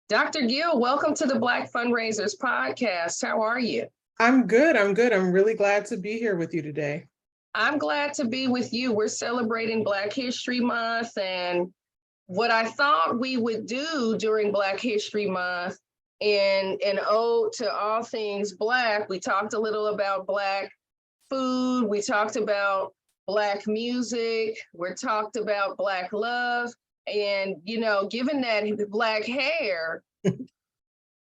Dr. Gill, welcome to the Black Fundraisers Podcast. How are you? I'm good. I'm really glad to be here with you today. I'm glad to be with you. We're celebrating Black History Month, and what I thought we would do during Black History Month in an ode to all things Black, we talked a little about Black food, we talked about Black music, we talked about Black love, and, given that Black hair,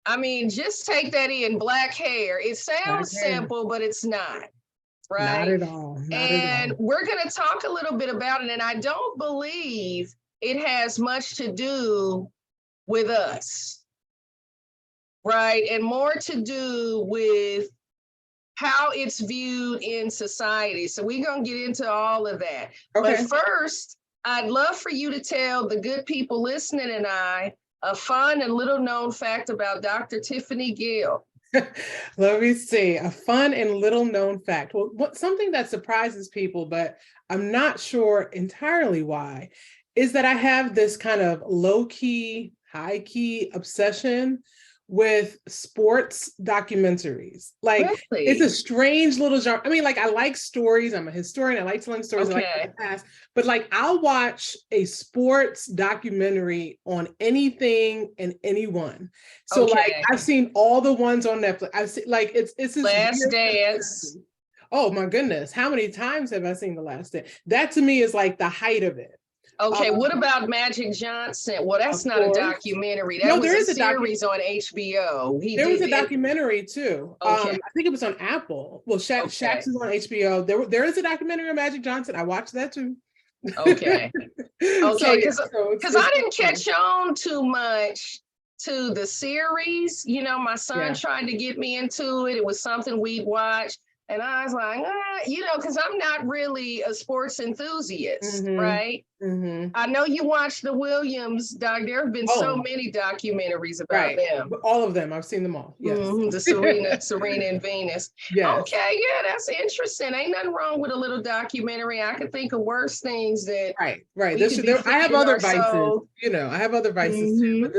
I mean, just take that in, Black hair. It sounds simple, but it's not, right? Not at all. And we're going to talk a little bit about it. And I don't believe it has much to do with us, right? And more to do with how it's viewed in society. So we're going to get into all of that. Okay. But first, I'd love for you to tell the good people listening and I a fun and little known fact about Dr. Tiffany Gill. Let me see. A fun and little known fact. Well, something that surprises people, but I'm not sure entirely why, is that I have this kind of low-key, high-key obsession with sports documentaries. Like, really? It's a strange little genre. I mean, like, I like stories. I'm a historian. I like telling stories. Okay. I like the past. But like, I'll watch a sports documentary on anything and anyone. So like, I've seen all the ones on Netflix. I've seen like it's this Last Dance. Oh my goodness, how many times have I seen The Last Dance? That to me is like the height of it. Okay, what about Magic Johnson? Well, that's not a documentary. That was a series on HBO. There was a documentary too. I think it was on Apple. Well, Shaq's is on HBO. There is a documentary on Magic Johnson. I watched that too. Okay. Because I didn't catch on too much to the series. My son tried to get me into it. It was something we'd watch. And I was like, because I'm not really a sports enthusiast, right? Mm-hmm. I know you watched the Williams doc. There have been so many documentaries about them. All of them. I've seen them all. Yes. The Serena and Venus. Yes. Okay, yeah, that's interesting. Ain't nothing wrong with a little documentary. I could think of worse things that. Right. I have other vices. I have other vices too, but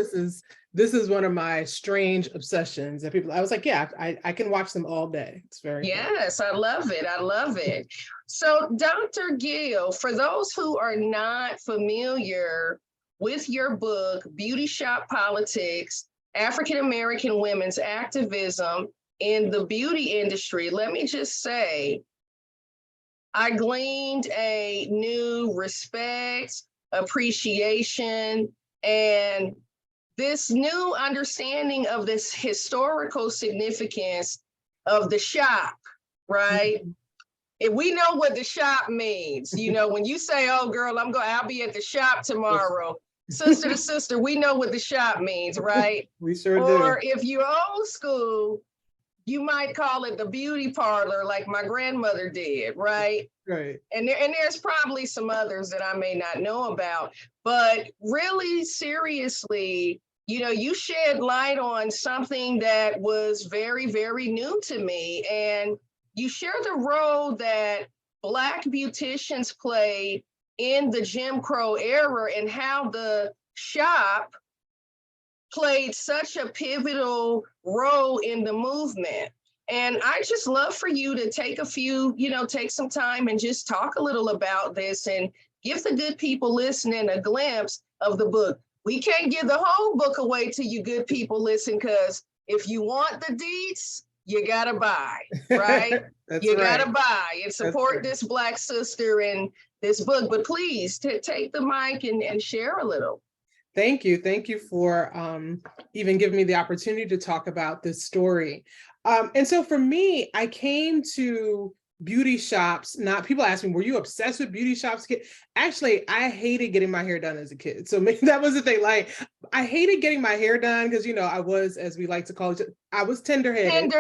this is one of my strange obsessions that people, I was like, I can watch them all day. It's very Yes, I love it. I love it. So Dr. Gill, for those who are not familiar with your book, Beauty Shop Politics, African-American Women's Activism in the Beauty Industry, let me just say, I gleaned a new respect, appreciation, and this new understanding of this historical significance of the shop, right? Mm-hmm. If we know what the shop means, when you say, oh girl, I'll be at the shop tomorrow, sister to sister, we know what the shop means, right? We sure do. Or if you're old school, you might call it the beauty parlor like my grandmother did, right? Right. And there's probably some others that I may not know about, but really seriously, you shed light on something that was very, very new to me. And you share the role that Black beauticians played in the Jim Crow era and how the shop played such a pivotal role in the movement. And I just love for you to take some time and just talk a little about this and give the good people listening a glimpse of the book. We can't give the whole book away to you good people listen, because if you want the deets, you gotta buy, right? You gotta buy and support this Black sister and this book. But please take the mic and share a little. Thank you. Thank you for even giving me the opportunity to talk about this story. And so for me, I came to beauty shops. People ask me, were you obsessed with beauty shops? Actually, I hated getting my hair done as a kid. So maybe that was the thing. Like, I hated getting my hair done because, I was, as we like to call it, I was tender-headed.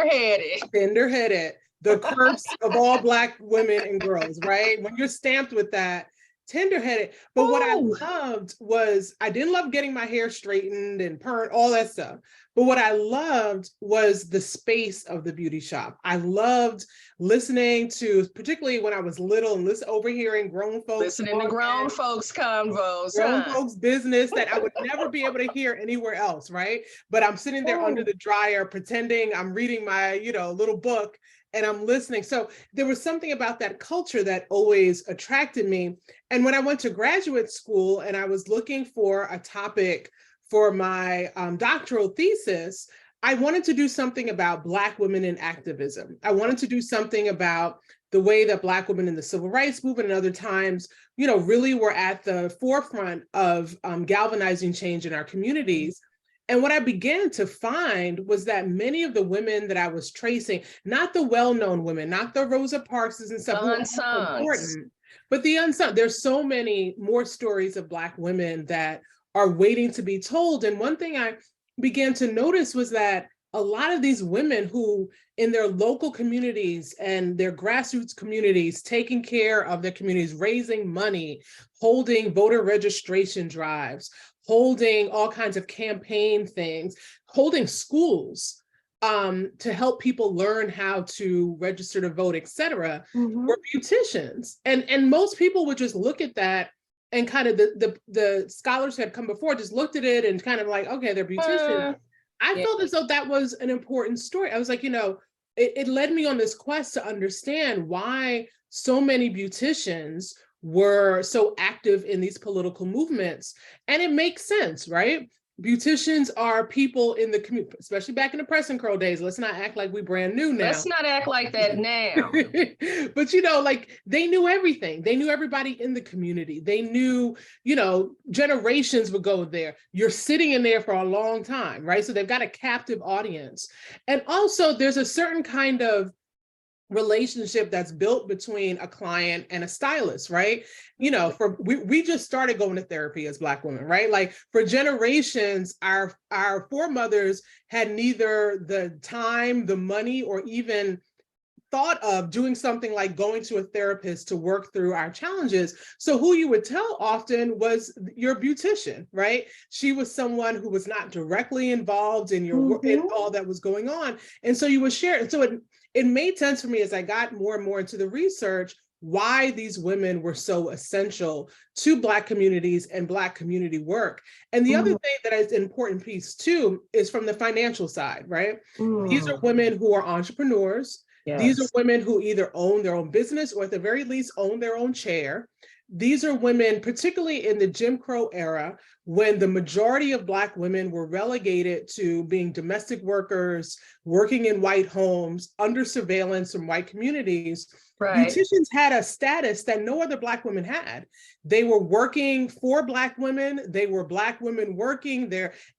The curse of all Black women and girls, right? When you're stamped with that, tender-headed. But what I Ooh. loved was, I didn't love getting my hair straightened and permed, all that stuff. But what I loved was the space of the beauty shop. I loved listening to, particularly when I was little, and overhearing grown folks. Listening to grown folks convos, grown folks business that I would never be able to hear anywhere else, right? But I'm sitting there under the dryer, pretending I'm reading my, little book, and I'm listening. So there was something about that culture that always attracted me. And when I went to graduate school and I was looking for a topic for my doctoral thesis, I wanted to do something about Black women in activism. I wanted to do something about the way that Black women in the civil rights movement and other times, really were at the forefront of galvanizing change in our communities. And what I began to find was that many of the women that I was tracing, not the well-known women, not the Rosa Parkses and stuff, the unsung, but the unsung. There's so many more stories of Black women that are waiting to be told. And one thing I began to notice was that a lot of these women who in their local communities and their grassroots communities, taking care of their communities, raising money, holding voter registration drives, holding all kinds of campaign things, holding schools to help people learn how to register to vote, et cetera, were beauticians. And most people would just look at that, and kind of the scholars had come before just looked at it and kind of like, okay, they're beauticians. I felt as though that was an important story. I was like, it led me on this quest to understand why so many beauticians were so active in these political movements. And it makes sense, right? Beauticians are people in the community, especially back in the press and curl days. Let's not act like we brand new now. Let's not act like that now. But, they knew everything. They knew everybody in the community. They knew, generations would go there. You're sitting in there for a long time, right? So they've got a captive audience. And also there's a certain kind of relationship that's built between a client and a stylist, right? We just started going to therapy as Black women, right? Like for generations, our foremothers had neither the time, the money, or even thought of doing something like going to a therapist to work through our challenges. So who you would tell often was your beautician, right? She was someone who was not directly involved in your work, in all that was going on. And so you would share. And so it made sense for me as I got more and more into the research, why these women were so essential to Black communities and Black community work. And the other thing that is an important piece too, is from the financial side, right? These are women who are entrepreneurs. Yes. These are women who either own their own business or at the very least own their own chair. These are women, particularly in the Jim Crow era, when the majority of Black women were relegated to being domestic workers, working in white homes, under surveillance from white communities. Right. Beauticians had a status that no other Black women had. They were working for Black women. They were Black women working.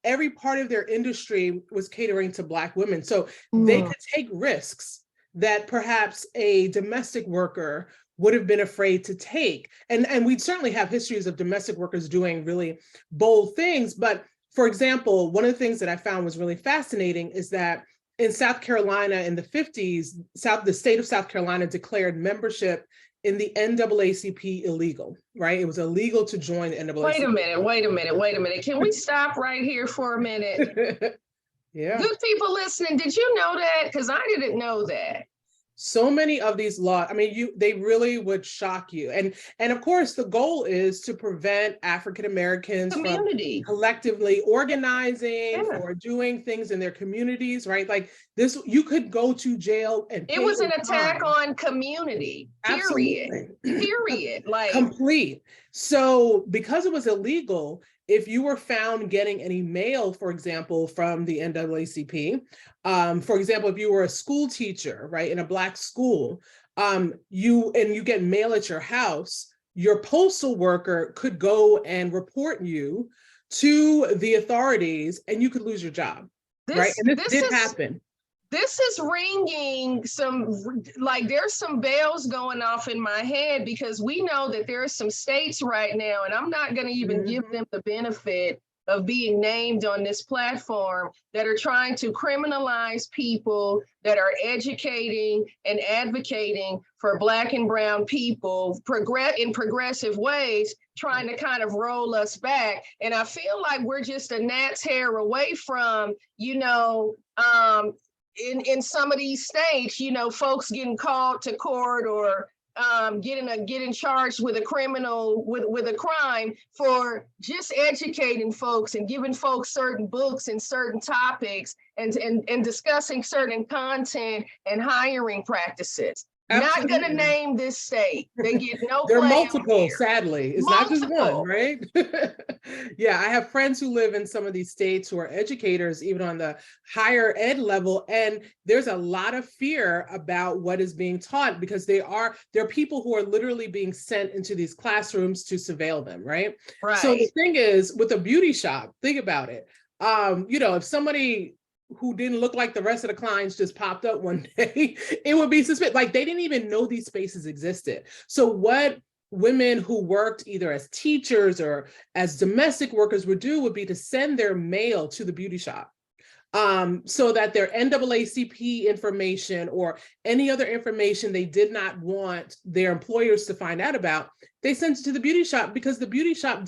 Every part of their industry was catering to Black women. So they could take risks that perhaps a domestic worker would have been afraid to take. And we certainly have histories of domestic workers doing really bold things. But for example, one of the things that I found was really fascinating is that in South Carolina in the 50s, the state of South Carolina declared membership in the NAACP illegal, right? It was illegal to join the NAACP. Wait a minute. Can we stop right here for a minute? Yeah. Good people listening, did you know that? Because I didn't know that. So many of these laws, they really would shock you. And of course, the goal is to prevent African Americans from collectively organizing or doing things in their communities, right? Like this, you could go to jail and it was an attack on community, period. Period. Like complete. So because it was illegal, if you were found getting any mail, for example, from the NAACP, for example, if you were a school teacher, right, in a Black school, you get mail at your house, your postal worker could go and report you to the authorities and you could lose your job, right? And this did happen. This is ringing there's some bells going off in my head, because we know that there are some states right now, and I'm not going to even give them the benefit of being named on this platform that are trying to criminalize people that are educating and advocating for Black and brown people in progressive ways, trying to kind of roll us back. And I feel like we're just a gnat's hair away from, in some of these states, folks getting called to court or getting charged with a criminal, with a crime for just educating folks and giving folks certain books and certain topics and discussing certain content and hiring practices. Absolutely. Not going to name this state. They get no There are play multiple, sadly. It's multiple. Not just one, right? Yeah, I have friends who live in some of these states who are educators, even on the higher ed level, and there's a lot of fear about what is being taught because there are people who are literally being sent into these classrooms to surveil them, right? Right. So the thing is, with a beauty shop, think about it. If somebody who didn't look like the rest of the clients just popped up one day, it would be suspicious. Like they didn't even know these spaces existed. So what women who worked either as teachers or as domestic workers would do would be to send their mail to the beauty shop. So that their NAACP information or any other information they did not want their employers to find out about, they sent it to the beauty shop because the beauty shop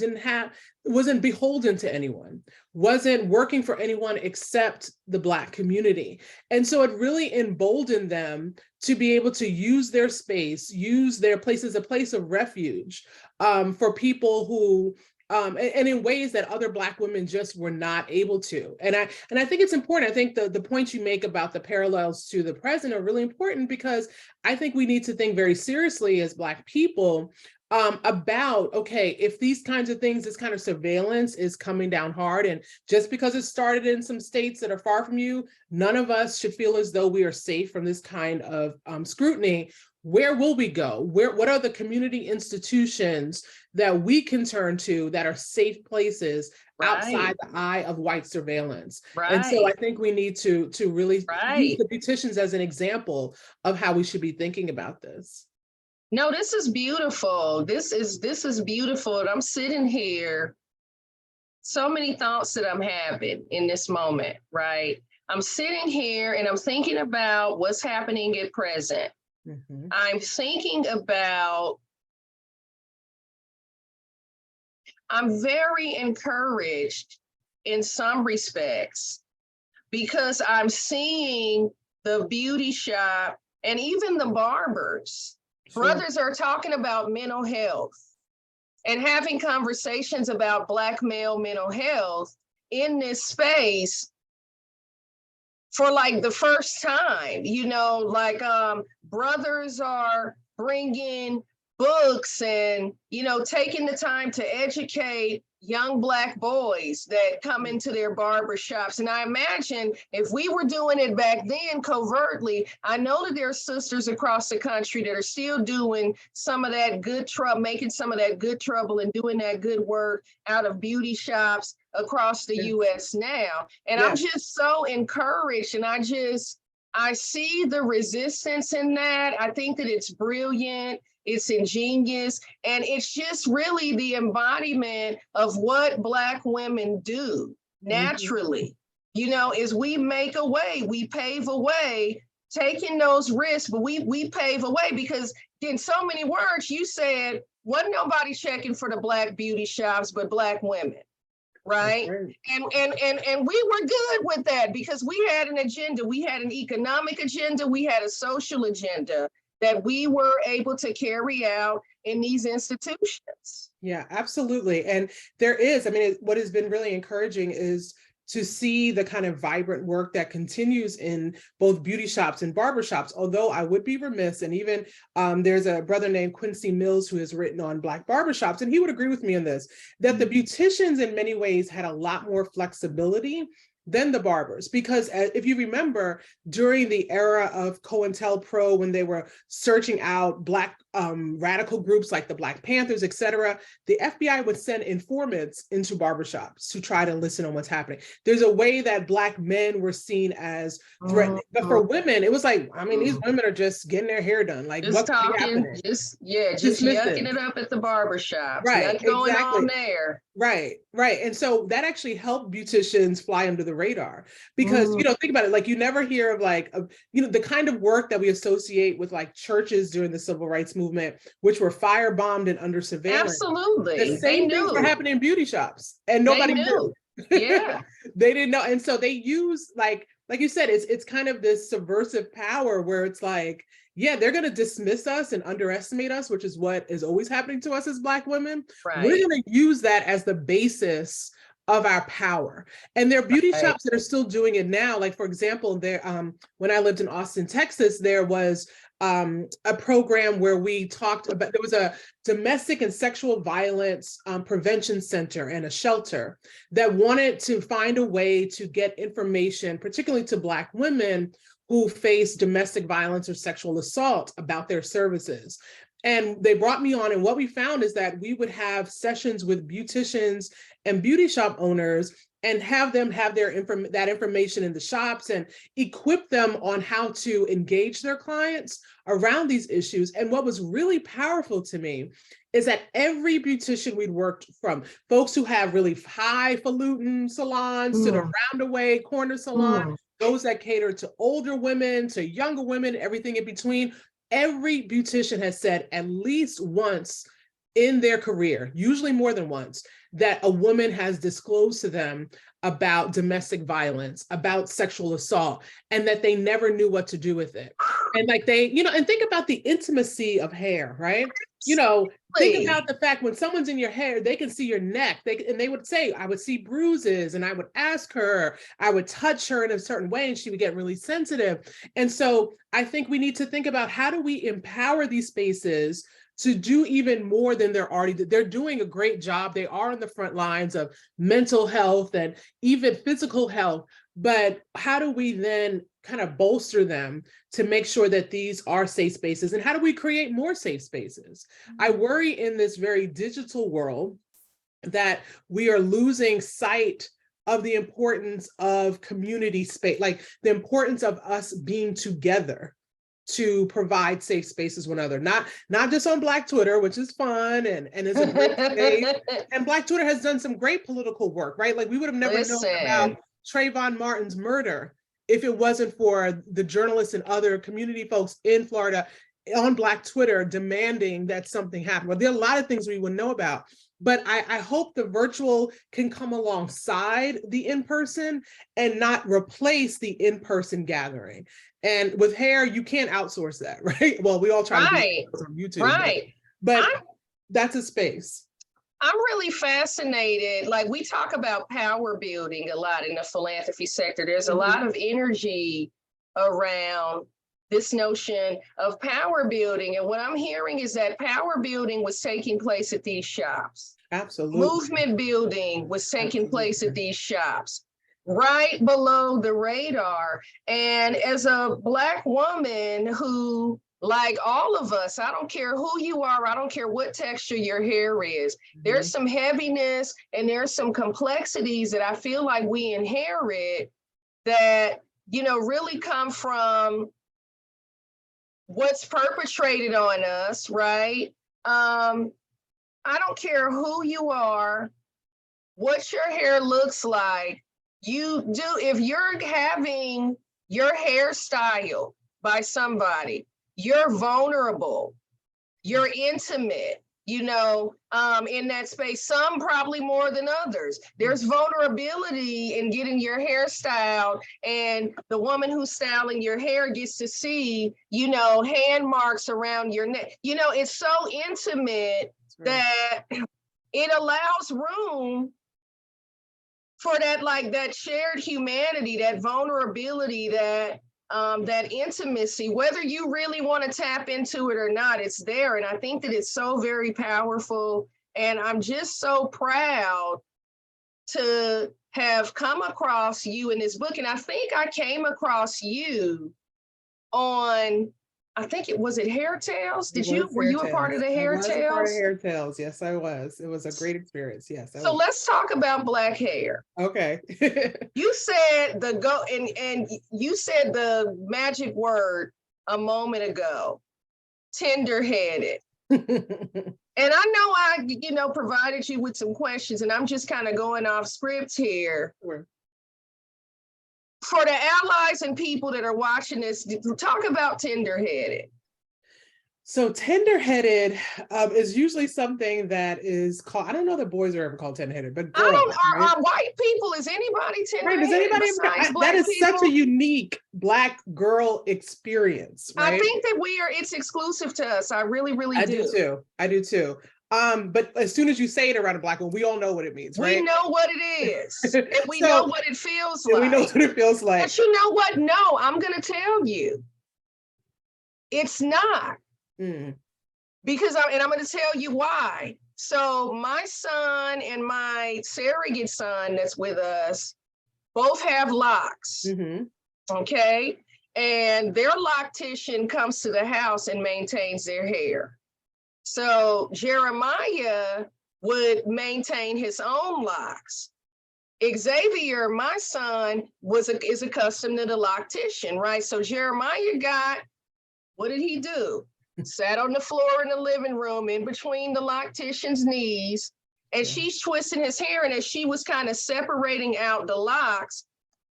wasn't beholden to anyone, wasn't working for anyone except the Black community. And so it really emboldened them to be able to use their space, use their place as a place of refuge for people who and in ways that other Black women just were not able to. And I think it's important. I think the points you make about the parallels to the present are really important because I think we need to think very seriously as Black people about, okay, if these kinds of things, this kind of surveillance is coming down hard, and just because it started in some states that are far from you, none of us should feel as though we are safe from this kind of scrutiny. Where will we go? What are the community institutions that we can turn to that are safe places outside the eye of white surveillance? Right. And so I think we need to really use the Beauticians as an example of how we should be thinking about this. No, this is beautiful. This is beautiful. And I'm sitting here, so many thoughts that I'm having in this moment, right? I'm sitting here and I'm thinking about what's happening at present. Mm-hmm. I'm thinking about, I'm very encouraged in some respects because I'm seeing the beauty shop and even the barbers. Sure. Brothers are talking about mental health and having conversations about Black male mental health in this space for like the first time, brothers are bringing books and, taking the time to educate young Black boys that come into their barbershops. And I imagine if we were doing it back then covertly, I know that there are sisters across the country that are still doing some of that good trouble, making some of that good trouble and doing that good work out of beauty shops across the US now. And I'm just so encouraged, and I see the resistance in that. I think that it's brilliant, it's ingenious, and it's just really the embodiment of what Black women do naturally. Is we make a way, we pave a way, taking those risks, but we pave a way because in so many words, you said, wasn't nobody checking for the Black beauty shops, but Black women. Right. And we were good with that because we had an agenda. We had an economic agenda. We had a social agenda that we were able to carry out in these institutions. Yeah, absolutely. And there is, what has been really encouraging is to see the kind of vibrant work that continues in both beauty shops and barbershops, although I would be remiss, and even there's a brother named Quincy Mills who has written on Black barbershops, and he would agree with me on this, that the beauticians in many ways had a lot more flexibility than the barbers. Because if you remember, during the era of COINTELPRO, when they were searching out Black radical groups like the Black Panthers, et cetera, the FBI would send informants into barbershops to try to listen on what's happening. There's a way that Black men were seen as threatening, but for women, it was like, I mean, these women are just getting their hair done. Like, just what's talking, happening? just yucking it up at the barbershops. Right, Nothing going on there. Right. And so that actually helped beauticians fly under the radar because, think about it, like you never hear of like, the kind of work that we associate with like churches during the civil rights movement, which were firebombed and under surveillance. Absolutely. The same things were happening in beauty shops and nobody knew. Yeah. They didn't know. And so they use like you said, it's kind of this subversive power where it's like, yeah, they're going to dismiss us and underestimate us, which is what is always happening to us as Black women. Right. We're going to use that as the basis of our power. And there are beauty shops that are still doing it now. Like, for example, there, when I lived in Austin, Texas, there was a program where we talked about, there was a domestic and sexual violence prevention center and a shelter that wanted to find a way to get information, particularly to Black women who face domestic violence or sexual assault, about their services. And they brought me on, and what we found is that we would have sessions with beauticians and beauty shop owners and have them have that information in the shops and equip them on how to engage their clients around these issues. And what was really powerful to me is that every beautician we'd worked, from folks who have really highfalutin salons to the roundaway corner salon, those that cater to older women, to younger women, everything in between, every beautician has said at least once in their career, usually more than once, that a woman has disclosed to them about domestic violence, about sexual assault, and that they never knew what to do with it. And like they, and think about the intimacy of hair, right? Think about the fact when someone's in your hair, they can see your neck. They would say, I would see bruises, and I would ask her, I would touch her in a certain way, and she would get really sensitive. And so I think we need to think about, how do we empower these spaces to do even more than they're doing a great job. They are on the front lines of mental health and even physical health, but how do we then kind of bolster them to make sure that these are safe spaces? And how do we create more safe spaces? I worry in this very digital world that we are losing sight of the importance of community space, like the importance of us being together to provide safe spaces with another, not just on Black Twitter, which is fun and is a great space. And Black Twitter has done some great political work, right? Like we would have never known about Trayvon Martin's murder if it wasn't for the journalists and other community folks in Florida on Black Twitter demanding that something happen. Well, there are a lot of things we would know about, but I hope the virtual can come alongside the in-person and not replace the in-person gathering. And with hair, you can't outsource that, right? Well, we all try to do it on YouTube, right? But that's a space. I'm really fascinated. Like, we talk about power building a lot in the philanthropy sector. There's a lot of energy around this notion of power building. And what I'm hearing is that power building was taking place at these shops. Absolutely. Movement building was taking place at these shops, right below the radar. And as a Black woman who, like all of us, I don't care who you are, I don't care what texture your hair is, there's some heaviness and there's some complexities that I feel like we inherit that, really come from what's perpetrated on us, right? I don't care who you are, what your hair looks like. If you're having your hairstyle by somebody, you're vulnerable, you're intimate, in that space, some probably more than others. There's vulnerability in getting your hair styled, and the woman who's styling your hair gets to see, hand marks around your neck. It's so intimate that it allows room for that shared humanity, that vulnerability, that intimacy, whether you really want to tap into it or not, it's there. And I think that it's so very powerful. And I'm just so proud to have come across you in this book, and I think I came across you on, I think was it Hair Tales? Were you a part of the Hair Tales? I was a part of Hair Tales. Yes, I was. It was a great experience. Yes. So let's talk about black hair. Okay. You said and you said the magic word a moment ago, tender-headed. And I know I, provided you with some questions, and I'm just kind of going off script here. Sure. For the allies and people that are watching this, talk about tender-headed. So tender-headed is usually something that is called, I don't know that boys are ever called tender-headed, but girls, are white people, is anybody tender-headed? Right, does anybody, that is people? Such a unique black girl experience, right? I think that it's exclusive to us. I really, really do. I do too. But as soon as you say it around a black woman, we all know what it means, right? We know what it is. And we know what it feels like. We know what it feels like. But you know what? No, I'm going to tell you. It's not. Because I'm going to tell you why. So my son and my surrogate son that's with us both have locks. Okay. And their loctician comes to the house and maintains their hair. So Jeremiah would maintain his own locks. Xavier, my son, is accustomed to the loctician, right? So Jeremiah what did he do? Sat on the floor in the living room in between the loctician's knees, and she's twisting his hair. And as she was kind of separating out the locks,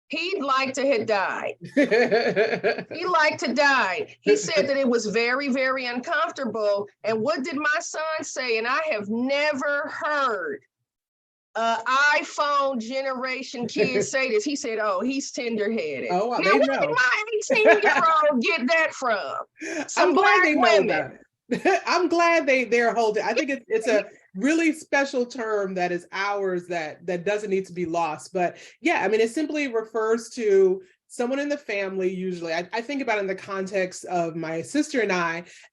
he'd like to have died. He liked to die. He said that it was very, very uncomfortable. And what did my son say? And I have never heard iPhone generation kids say this. He said, "Oh, he's tender-headed." Oh, well, now, where did my 18-year-old get that from? I'm glad they know that. I'm glad they're holding. I think it's a really special term that is ours that doesn't need to be lost. But yeah, I mean, it simply refers to someone in the family. Usually I think about it in the context of my sister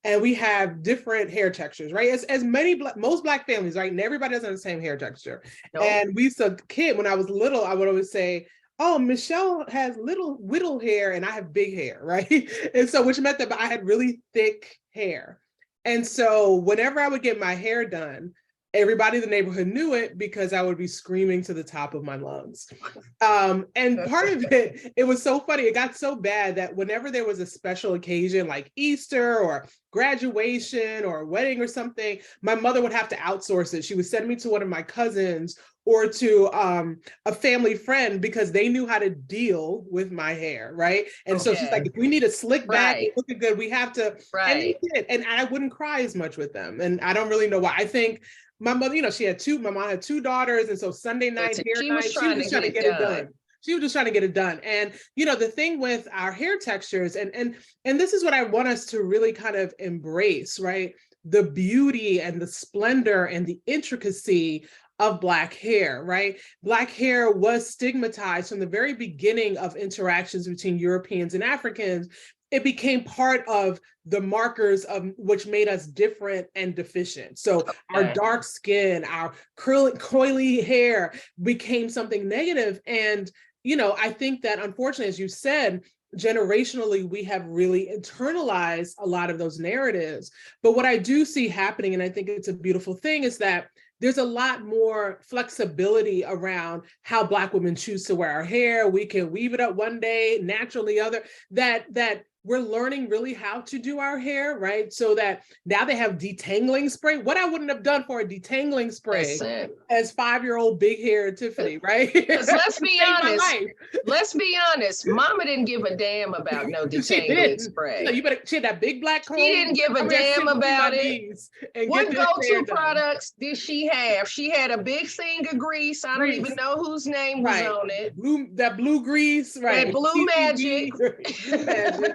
and we have different hair textures, right? As most black families, right? And everybody doesn't have the same hair texture. Nope. And we used to when I was little, I would always say, "Oh, Michelle has whittle hair and I have big hair," right? And so, which meant that I had really thick hair. And so whenever I would get my hair done, everybody in the neighborhood knew it because I would be screaming to the top of my lungs. And part of it was so funny. It got so bad that whenever there was a special occasion like Easter or graduation or a wedding or something, my mother would have to outsource it. She would send me to one of my cousins or to a family friend because they knew how to deal with my hair, right? And so she's like, if we need a slick back, looking good, we have to, and they did. And I wouldn't cry as much with them. And I don't really know why. I think my mother, my mom had 2 daughters. And so Sunday night, hair night, she was just trying to get it done. She was just trying to get it done. And, the thing with our hair textures, and this is what I want us to really kind of embrace, right? The beauty and the splendor and the intricacy of Black hair, right? Black hair was stigmatized from the very beginning of interactions between Europeans and Africans. It became part of the markers of which made us different and deficient. So our dark skin, our coily hair became something negative. And, I think that unfortunately, as you said, generationally, we have really internalized a lot of those narratives. But what I do see happening, and I think it's a beautiful thing, is that there's a lot more flexibility around how Black women choose to wear our hair. We can weave it up one day, naturally other, that we're learning really how to do our hair, right? So that now they have detangling spray. What I wouldn't have done for a detangling spray as 5-year-old big hair Tiffany, right? Because let's be honest, Mama didn't give a damn about no detangling spray. No, she had that big black comb. She didn't give a damn about it. What go-to products did she have? She had a big thing of grease. I don't even know whose name was on it. That blue grease, right? That blue magic. Blue magic.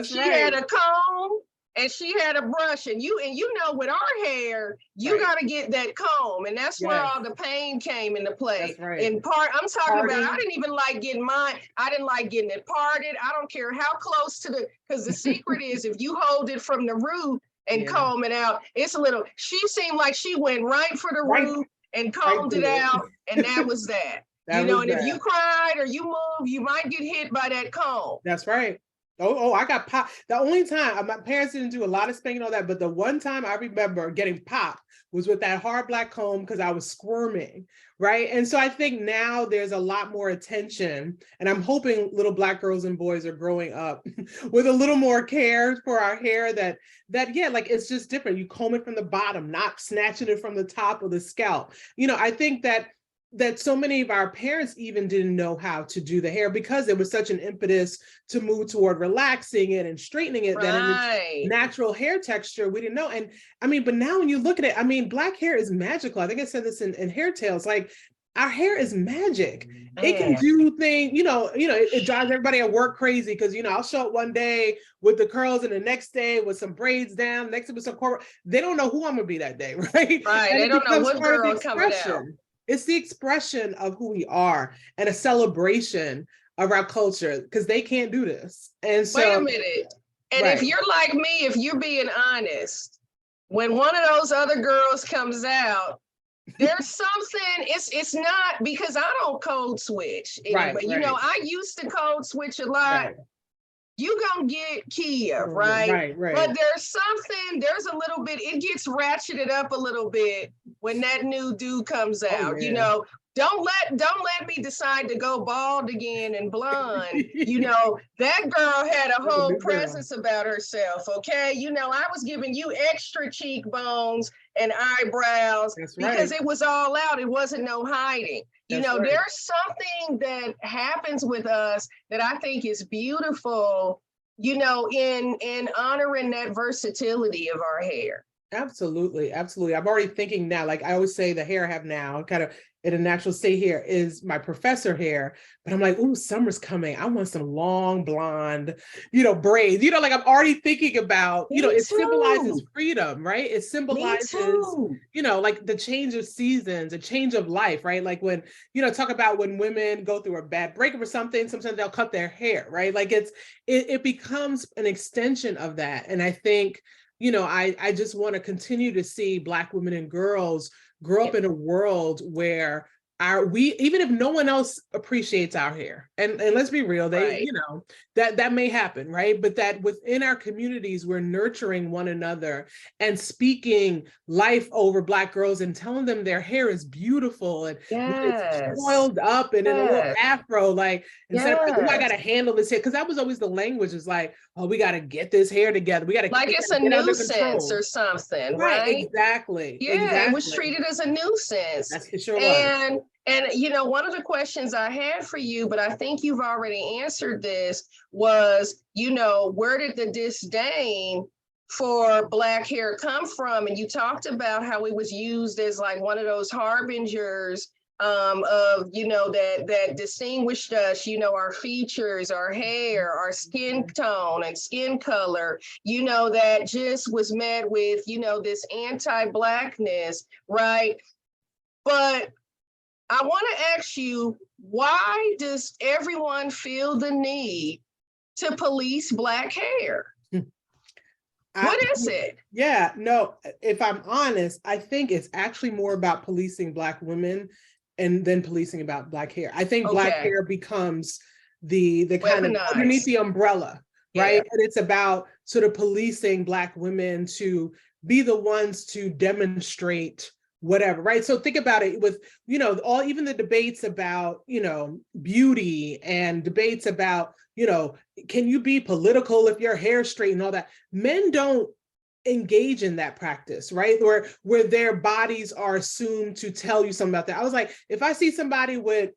She had a comb and she had a brush, and with our hair, you got to get that comb, and that's where all the pain came into play. In part, I'm talking about, I didn't even like getting mine. I didn't like getting it parted. I don't care how close to because the secret is if you hold it from the root and comb it out, it's a little. She seemed like she went right for the root and combed it out, and that was that. That And was if that. you cried or you moved, you might get hit by that comb. That's right. Oh, I got popped. The only time my parents didn't do a lot of spanking all that, but the one time I remember getting popped was with that hard black comb because I was squirming, right? And so I think now there's a lot more attention, and I'm hoping little Black girls and boys are growing up with a little more care for our hair. That yeah, like it's just different. You comb it from the bottom, not snatching it from the top of the scalp. I think that so many of our parents even didn't know how to do the hair because there was such an impetus to move toward relaxing it and straightening it, that in its natural hair texture, we didn't know. And but now when you look at it, Black hair is magical. I think I said this in Hair Tales, like our hair is magic. Man. It can do things, it drives everybody at work crazy because, I'll show up one day with the curls and the next day with some braids down, next day with some corporate. They don't know who I'm gonna be that day, right? Right, and they don't know what girl coming out. It's the expression of who we are and a celebration of our culture because they can't do this. And so, wait a minute. And if you're like me, if you're being honest, when one of those other girls comes out, there's something, it's not because I don't code switch. Anyway. I used to code switch a lot. Right. You gonna get Kia, right? Right. But there's a little bit, it gets ratcheted up a little bit when that new dude comes out. Don't let me decide to go bald again and blonde. That girl had a whole presence about herself. Okay. I was giving you extra cheekbones and eyebrows because it was all out. It wasn't no hiding. There's something that happens with us that I think is beautiful, in honoring that versatility of our hair. Absolutely. Absolutely. I'm already thinking now, like I always say, the hair I have now, kind of in a natural state here, is my professor hair. But I'm like, ooh, summer's coming. I want some long blonde, braids. Like I'm already thinking about, it symbolizes freedom, right? It symbolizes, like the change of seasons, a change of life, right? Like when, talk about when women go through a bad breakup or something, sometimes they'll cut their hair, right? Like it becomes an extension of that. And I think, I just want to continue to see Black women and girls grow up in a world where even if no one else appreciates our hair, and let's be real, that may happen, right? But that within our communities, we're nurturing one another and speaking life over Black girls and telling them their hair is beautiful and it's coiled up and in a little afro, like instead of like, oh, I gotta handle this hair, because that was always the language, is like, oh, we gotta get this hair together. We gotta like it's a nuisance or something, right? Exactly. Yeah, exactly. It was treated as a nuisance. It sure was. And one of the questions I had for you, but I think you've already answered this, was, where did the disdain for Black hair come from? And you talked about how it was used as like one of those harbingers of, that distinguished us, our features, our hair, our skin tone and skin color, that just was met with, this anti-Blackness, right? But I want to ask you, why does everyone feel the need to police Black hair? What is it? Yeah, no, if I'm honest, I think it's actually more about policing Black women and then policing about Black hair. I think Black hair becomes the kind of underneath the umbrella, right? And it's about sort of policing Black women to be the ones to demonstrate whatever, right? So think about it with, even the debates about, beauty and debates about, can you be political if your hair's straight and all that? Men don't engage in that practice, right? Where their bodies are assumed to tell you something about that. I was like, if I see somebody with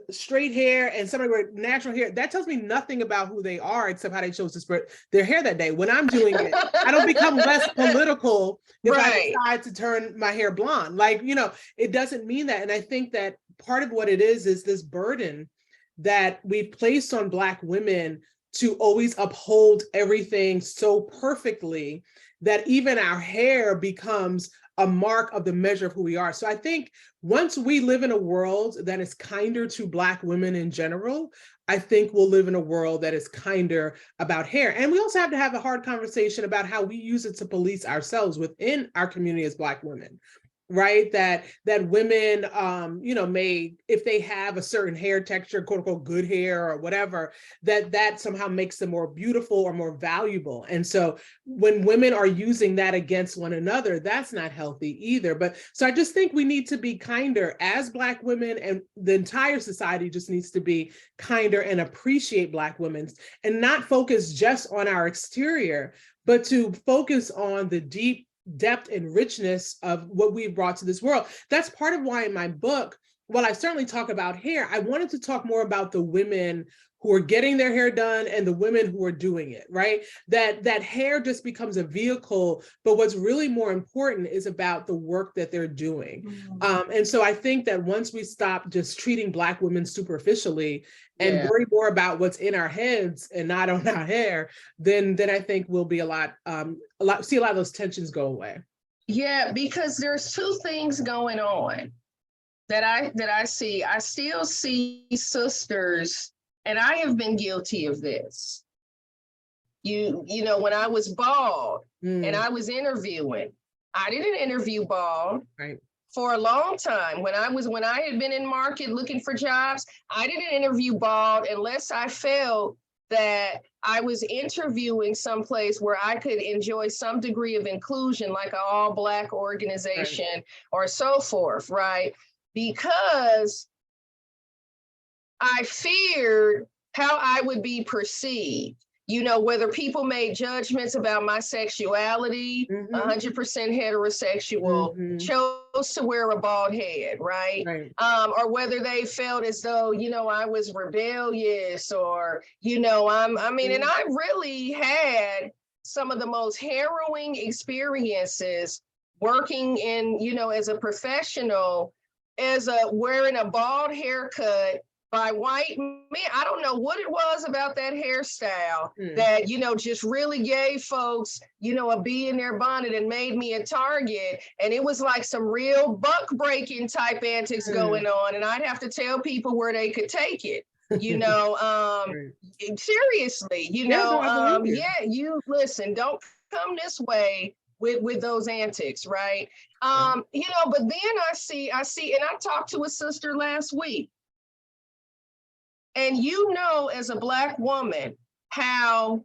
straight hair and somebody with natural hair, that tells me nothing about who they are except how they chose to spread their hair that day. When I'm doing it, I don't become less political if I decide to turn my hair blonde. Like, it doesn't mean that. And I think that part of what it is this burden that we've placed on Black women to always uphold everything so perfectly that even our hair becomes a mark of the measure of who we are. So I think once we live in a world that is kinder to Black women in general, I think we'll live in a world that is kinder about hair. And we also have to have a hard conversation about how we use it to police ourselves within our community as Black women. right? That women, may, if they have a certain hair texture, quote unquote, good hair or whatever, that somehow makes them more beautiful or more valuable. And so when women are using that against one another, that's not healthy either. But so I just think we need to be kinder as Black women, and the entire society just needs to be kinder and appreciate Black women, and not focus just on our exterior, but to focus on the deep depth and richness of what we've brought to this world. That's part of why in my book, while I certainly talk about hair, I wanted to talk more about the women who are getting their hair done and the women who are doing it, right? That hair just becomes a vehicle, but what's really more important is about the work that they're doing. And so I think that once we stop just treating Black women superficially and worry more about what's in our heads and not on our hair, then I think we'll be see a lot of those tensions go away. Yeah, because there's two things going on that I see. I still see sisters, and I have been guilty of this. You know, when I was bald and I was interviewing, I didn't interview bald. Right. For a long time. When I had been in market looking for jobs, I didn't interview bald unless I felt that I was interviewing someplace where I could enjoy some degree of inclusion, like an all Black organization or so forth, right? Because I feared how I would be perceived. You know, whether people made judgments about my sexuality, 100% heterosexual, chose to wear a bald head, right? Or whether they felt as though, I was rebellious, or, and I really had some of the most harrowing experiences working in, as a professional, wearing a bald haircut by white men. I don't know what it was about that hairstyle that, just really gave folks, a bee in their bonnet and made me a target. And it was like some real buck breaking type antics going on. And I'd have to tell people where they could take it, seriously, you listen, don't come this way with those antics, right? But then I see, and I talked to a sister last week. And as a Black woman, how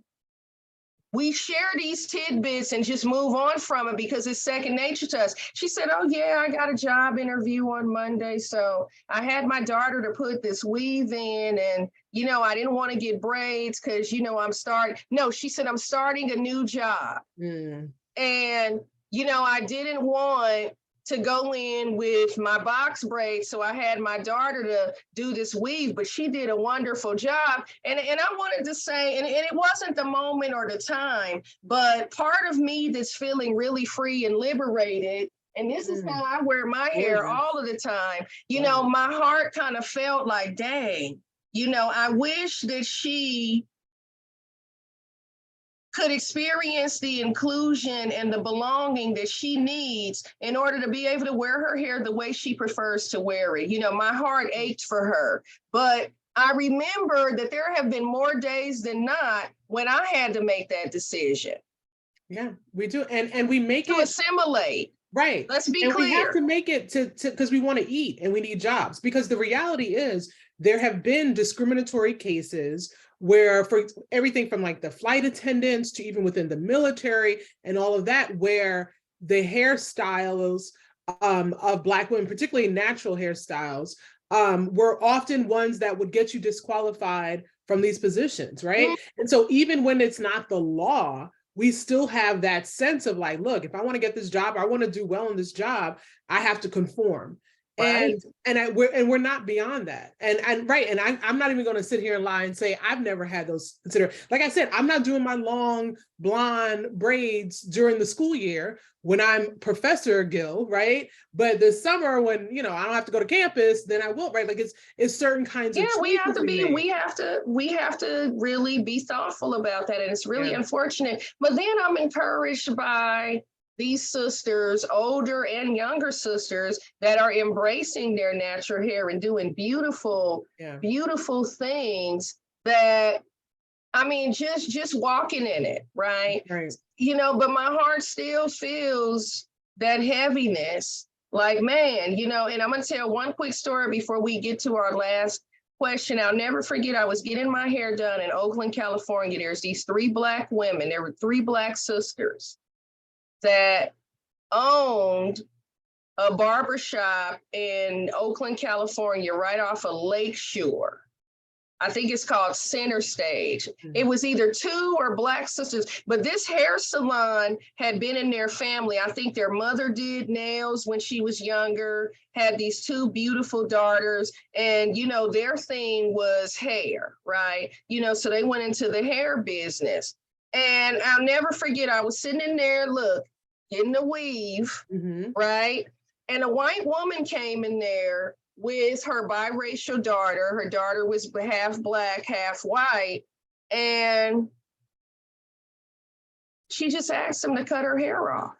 we share these tidbits and just move on from it because it's second nature to us. She said, oh yeah, I got a job interview on Monday. So I had my daughter to put this weave in, and, I didn't want to get braids because, she said, I'm starting a new job. And, I didn't want to go in with my box braids. So I had my daughter to do this weave, but she did a wonderful job. And I wanted to say, and it wasn't the moment or the time, but part of me that's feeling really free and liberated, and this is how I wear my hair all of the time, my heart kind of felt like, dang, I wish that she could experience the inclusion and the belonging that she needs in order to be able to wear her hair the way she prefers to wear it. My heart ached for her, but I remember that there have been more days than not when I had to make that decision. Yeah, we do. And we make it to assimilate. Right. Let's be clear. We have to make it to because we want to eat and we need jobs, because the reality is there have been discriminatory cases where, for everything from like the flight attendants to even within the military and all of that, where the hairstyles of Black women, particularly natural hairstyles, were often ones that would get you disqualified from these positions, right? Mm-hmm. And so even when it's not the law, we still have that sense of like, look, if I want to get this job, I want to do well in this job, I have to conform. Right. And we're not beyond that. And I'm not even going to sit here and lie and say I've never had those like I said, I'm not doing my long blonde braids during the school year when I'm Professor Gill, right? But this summer when I don't have to go to campus, then I will, right? Like it's certain kinds of we have to really be thoughtful about that. And it's really unfortunate. But then I'm encouraged by these sisters, older and younger sisters, that are embracing their natural hair and doing beautiful, beautiful things that, just walking in it, right? But my heart still feels that heaviness Like, man, you know, and I'm going to tell one quick story before we get to our last question. I'll never forget, I was getting my hair done in Oakland, California. There's these 3 Black women. There were 3 Black sisters that owned a barbershop in Oakland, California, right off of Lakeshore. I think it's called Center Stage. It was either 2 or Black sisters, but this hair salon had been in their family. I think their mother did nails when she was younger, had these 2 beautiful daughters, and, you know, their thing was hair, right? You know, so they went into the hair business. And I'll never forget, I was sitting in there, look, getting the weave, right? And a white woman came in there with her biracial daughter. Her daughter was half Black, half white. And she just asked him to cut her hair off.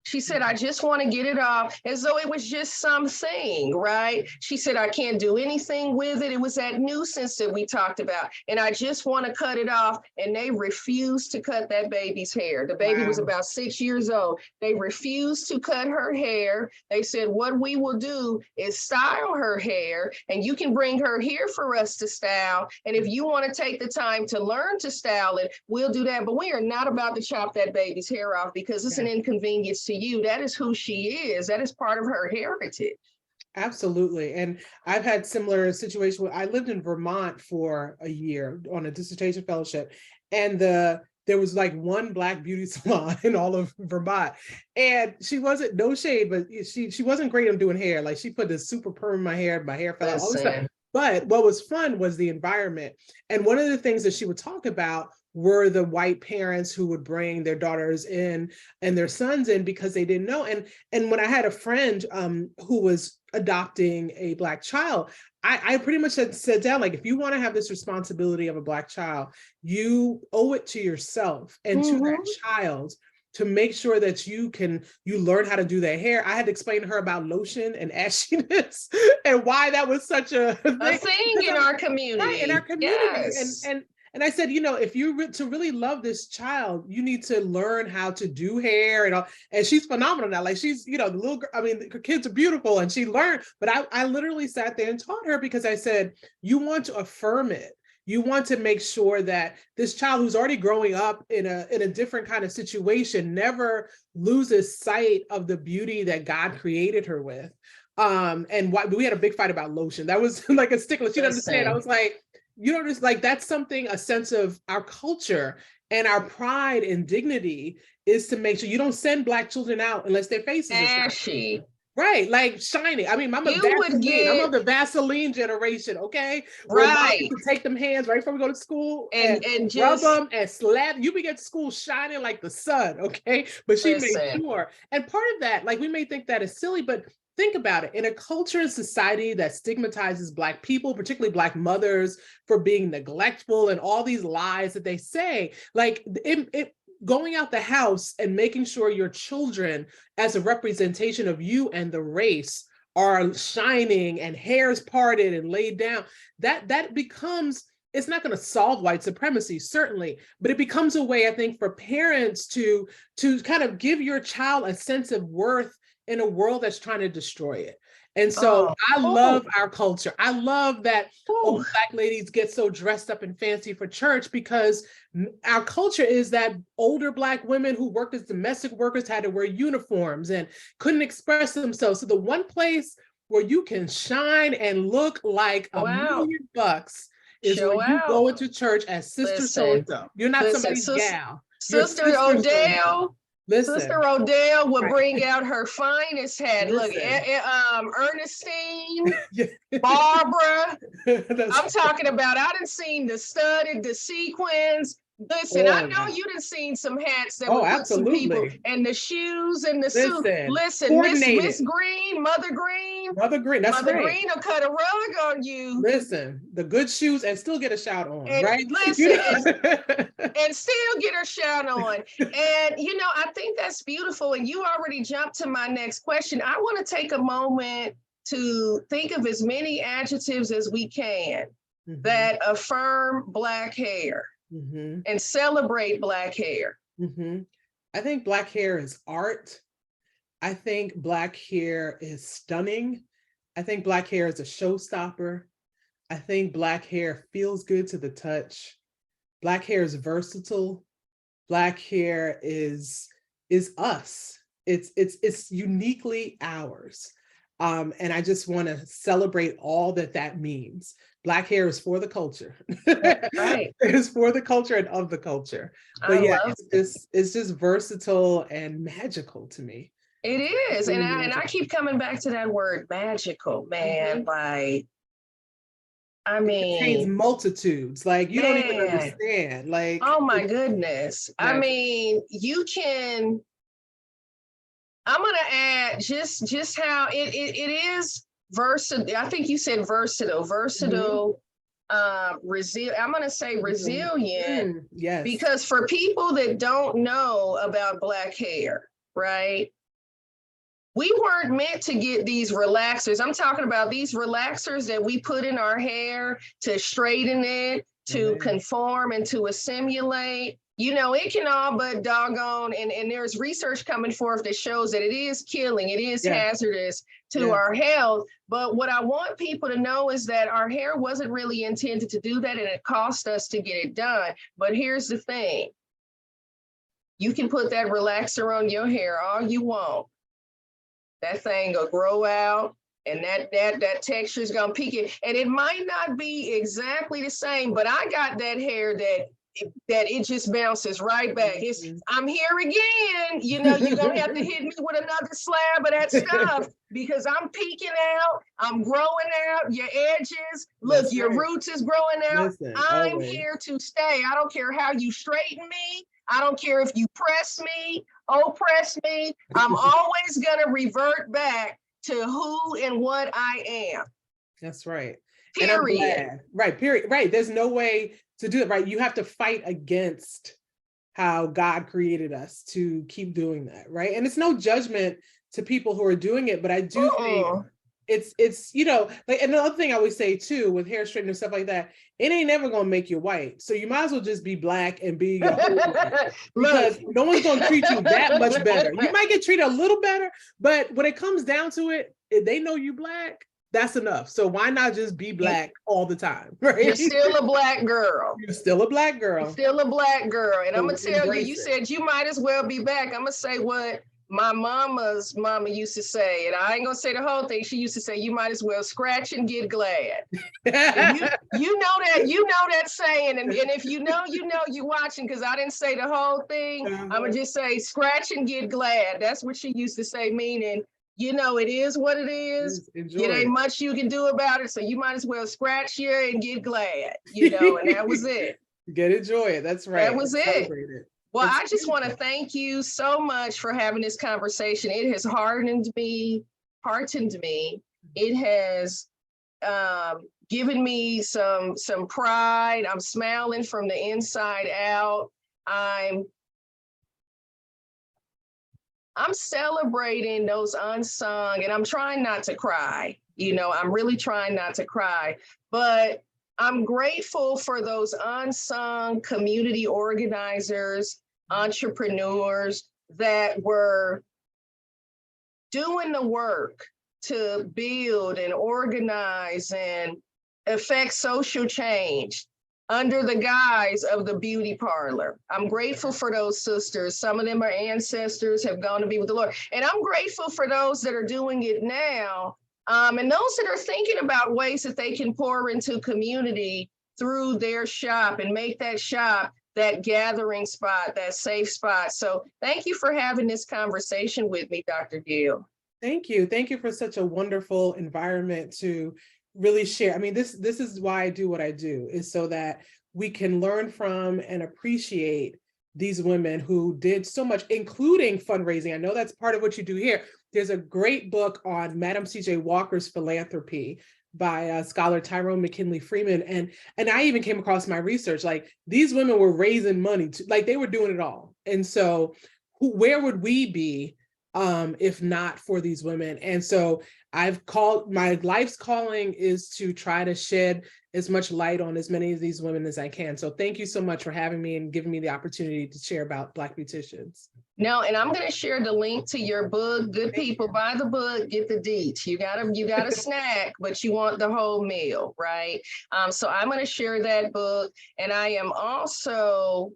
She said, I just want to get it off, as though it was just something, right? She said, I can't do anything with it. It was that nuisance that we talked about. And I just want to cut it off. And they refused to cut that baby's hair. The baby was about 6 years old. They refused to cut her hair. They said, what we will do is style her hair, and you can bring her here for us to style. And if you want to take the time to learn to style it, we'll do that. But we are not about to chop that baby's hair off because it's an inconvenience to you. That is who she is. That is part of her heritage. Absolutely. And I've had similar situations. I lived in Vermont for a year on a dissertation fellowship, and there was like one Black beauty salon in all of Vermont. And she wasn't, no shade, but she wasn't great on doing hair. Like, she put this super perm in my hair fell out, all this stuff. But what was fun was the environment. And one of the things that she would talk about were the white parents who would bring their daughters in and their sons in because they didn't know. And when I had a friend who was adopting a Black child, I pretty much said down, like, if you want to have this responsibility of a Black child, you owe it to yourself and to that child to make sure that you learn how to do their hair. I had to explain to her about lotion and ashiness and why that was such a thing in our community. Right, in our community. Yes. And I said, you know, if you to really love this child, you need to learn how to do hair and all. And she's phenomenal now. Like, she's, you know, the little girl, I mean, her kids are beautiful and she learned, but I literally sat there and taught her because I said, you want to affirm it. You want to make sure that this child who's already growing up in a different kind of situation never loses sight of the beauty that God created her with. And we had a big fight about lotion. That was like a stickler. She didn't understand. I was like, you know, just like, that's something, a sense of our culture and our pride and dignity is to make sure you don't send Black children out unless their faces are ashy. Right, like shiny. I mean, I'm of the Vaseline generation, okay? Right. To take them hands right before we go to school and rub them and slap. You be get to school shining like the sun, okay? But she made sure. And part of that, like, we may think that is silly, but think about it. In a culture and society that stigmatizes Black people, particularly Black mothers, for being neglectful and all these lies that they say, like, going out the house and making sure your children, as a representation of you and the race, are shining and hairs parted and laid down, that becomes, it's not going to solve white supremacy, certainly, but it becomes a way, I think, for parents to kind of give your child a sense of worth in a world that's trying to destroy it. And so I love our culture. I love that old Black ladies get so dressed up and fancy for church, because our culture is that older Black women who worked as domestic workers had to wear uniforms and couldn't express themselves. So the one place where you can shine and look like $1 million is when you go into church as Sister So-and-so. You're not somebody's gal. Sister Odell. Sister Odell would bring out her finest hat. Look, Ernestine, Barbara. I'm talking about, I done seen the studded, the sequins. Listen, I know you done seen some hats that would put some people, and the shoes and the suit. Listen, Miss Green, Mother Green. Mother Green, that's Mother right. Green will cut a rug on you. Listen, the good shoes and still get a shout on, and right? Listen, and still get her shout on. And, you know, I think that's beautiful. And you already jumped to my next question. I want to take a moment to think of as many adjectives as we can that affirm Black hair. And celebrate Black hair. I think Black hair is art. I think Black hair is stunning. I think Black hair is a showstopper. I think Black hair feels good to the touch. Black hair is versatile. Black hair is us. It's uniquely ours. And I just want to celebrate all that means. Black hair is for the culture. Right. It is for the culture and of the culture. But it's just versatile and magical to me. It is. And I keep coming back to that word magical, man. Like, I mean, it contains multitudes. Like, you don't even understand. Like, oh my goodness. Magic. I mean, you can. I'm gonna add just how it is versatile. I think you said versatile. I'm gonna say resilient. Yes. Because for people that don't know about Black hair, right? We weren't meant to get these relaxers. I'm talking about these relaxers that we put in our hair to straighten it, to conform and to assimilate. You know, it can all but doggone, and there's research coming forth that shows that it is killing, it is hazardous to our health. But what I want people to know is that our hair wasn't really intended to do that, and it cost us to get it done. But here's the thing. You can put that relaxer on your hair all you want. That thing will grow out, and that texture is gonna peak it. And it might not be exactly the same, but I got that hair that it just bounces right back. I'm here again. You know, you're gonna have to hit me with another slab of that stuff because I'm peeking out, I'm growing out, your edges, look, your roots is growing out. I'm here to stay. I don't care how you straighten me. I don't care if you press me, oppress me. I'm always gonna revert back to who and what I am. That's right. Period. Period. Right. There's no way to do it. Right. You have to fight against how God created us to keep doing that. Right. And it's no judgment to people who are doing it, but I do think it's, you know, like another thing I always say too, with hair straightening and stuff like that, it ain't never gonna make you white. So you might as well just be Black and be your whole life, because no one's gonna treat you that much better. You might get treated a little better, but when it comes down to it, if they know you Black, that's enough. So why not just be Black all the time? Right? You're still a Black girl. You're still a Black girl. You're still a Black girl. And So I'm gonna tell you, you said you might as well be back. I'm gonna say what my mama's mama used to say, and I ain't gonna say the whole thing. She used to say, you might as well scratch and get glad. And you know that saying, and if you know you watching, because I didn't say the whole thing. I'm gonna just say scratch and get glad. That's what she used to say, meaning, you know, it is what it is. It ain't much you can do about it, so you might as well scratch here and get glad, you know, and that was it. Enjoy it. That's right. That was it. Well, I just want to thank you so much for having this conversation. It has heartened me. It has given me some pride. I'm smiling from the inside out. I'm celebrating those unsung, and I'm trying not to cry. You know, I'm really trying not to cry, but I'm grateful for those unsung community organizers, entrepreneurs that were doing the work to build and organize and affect social change under the guise of the beauty parlor. I'm grateful for those sisters. Some of them are ancestors, have gone to be with the Lord. And I'm grateful for those that are doing it now. And those that are thinking about ways that they can pour into community through their shop and make that shop that gathering spot, that safe spot. So thank you for having this conversation with me, Dr. Gill. Thank you. Thank you for such a wonderful environment to really share. I mean, this is why I do what I do, is so that we can learn from and appreciate these women who did so much, including fundraising. I know that's part of what you do here. There's a great book on Madam C.J. Walker's philanthropy by scholar Tyrone McKinley Freeman. And I even came across my research, like these women were raising money, like they were doing it all. And so where would we be if not for these women? And so my life's calling is to try to shed as much light on as many of these women as I can. So thank you so much for having me and giving me the opportunity to share about Black Beauticians. No, and I'm going to share the link to your book. Good people, buy the book, get the deets. You got a snack, but you want the whole meal, right? So I'm going to share that book. And I am also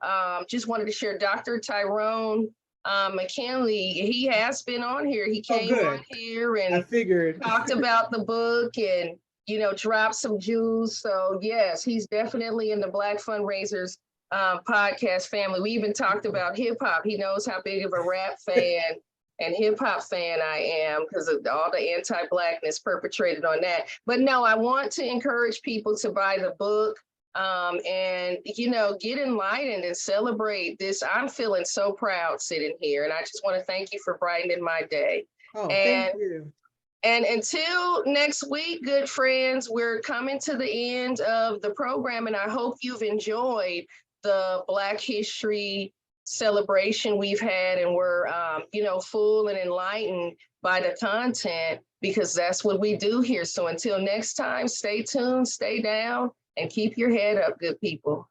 just wanted to share Dr. Tyrone McKinley. He has been on here. He came on here and I figured. talked about the book and, you know, dropped some jewels. So yes, he's definitely in the Black Fundraisers podcast family. We even talked about hip hop. He knows how big of a rap fan and hip hop fan I am because of all the anti-Blackness perpetrated on that. But no, I want to encourage people to buy the book and, you know, get enlightened and celebrate this. I'm feeling so proud sitting here. And I just want to thank you for brightening my day. Oh, thank you. And until next week, good friends, we're coming to the end of the program, and I hope you've enjoyed the Black History celebration we've had, and we're, you know, full and enlightened by the content, because that's what we do here. So until next time, stay tuned, stay down, and keep your head up, good people.